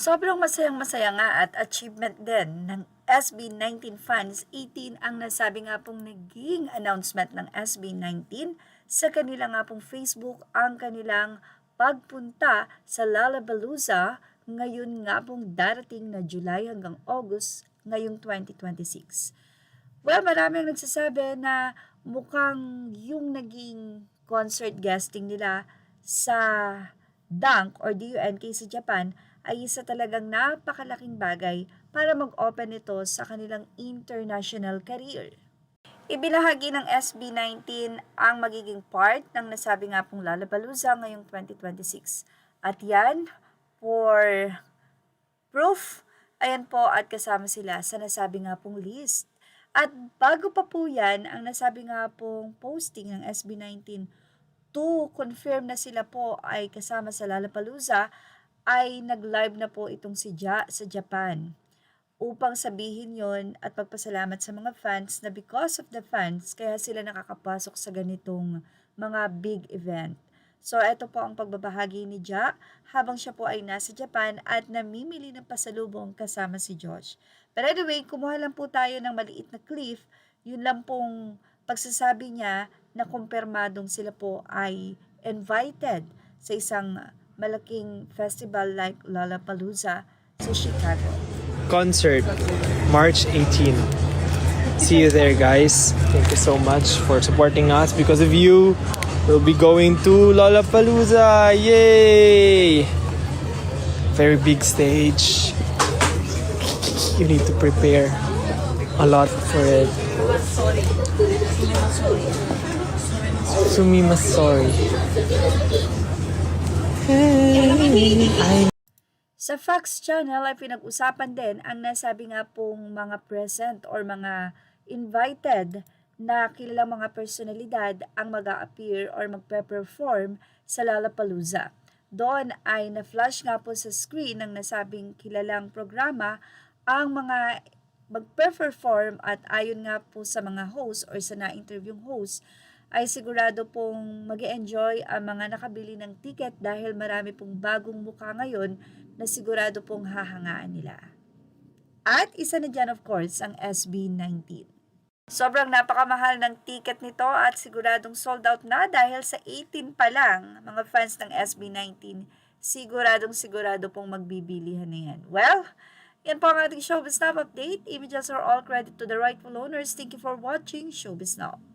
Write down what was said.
Sobrang masayang-masaya nga at achievement din ng SB19 fans. 18 ang nasabi nga pong naging announcement ng SB19 sa kanila nga pong Facebook ang kanilang pagpunta sa Lollapalooza ngayon nga pong darating na July hanggang August ngayong 2026. Well, marami ang nagsasabi na mukhang yung naging concert guesting nila sa Dunk or DUNK sa Japan ay isa talagang napakalaking bagay para mag-open ito sa kanilang international career. Ibinahagi ng SB19 ang magiging part ng nasabi nga pong Lollapalooza ngayong 2026. At yan, for proof, ayan po at kasama sila sa nasabi nga pong list. At bago pa po yan, ang nasabi nga pong posting ng SB19 to confirm na sila po ay kasama sa Lollapalooza, ay nag-live na po itong si sa Japan upang sabihin yon at pagpasalamat sa mga fans na because of the fans, kaya sila nakakapasok sa ganitong mga big event. So, ito po ang pagbabahagi ni habang siya po ay nasa Japan at namimili ng pasalubong kasama si Josh. But anyway, kumuha lang po tayo ng maliit na clip. Yun lang pong pagsasabi niya na kumpirmadong sila po ay invited sa isang malaking festival like Lollapalooza sa Chicago. Concert, March 18. See you there, guys. Thank you so much for supporting us. Because of you, we'll be going to Lollapalooza. Yay! Very big stage. You need to prepare a lot for it. Sumima's sorry. Sa Fox Channel ay pinag-usapan din ang nasabi nga pong mga present or mga invited na kilalang mga personalidad ang mag-a-appear or magpe-perform sa Lollapalooza. Doon ay na-flash nga po sa screen ng nasabing kilalang programa ang mga magpe-perform at ayon nga po sa mga host or sa na-interviewing host ay sigurado pong mag-enjoy ang mga nakabili ng ticket dahil marami pong bagong mukha ngayon na sigurado pong hahangaan nila. At isa na dyan of course ang SB19. Sobrang napakamahal ng ticket nito at siguradong sold out na dahil sa 18 pa lang mga fans ng SB19 sigurado pong magbibilihan na yan. Well, yan po ang ating Showbiz Now update. Images are all credit to the rightful owners. Thank you for watching Showbiz Now.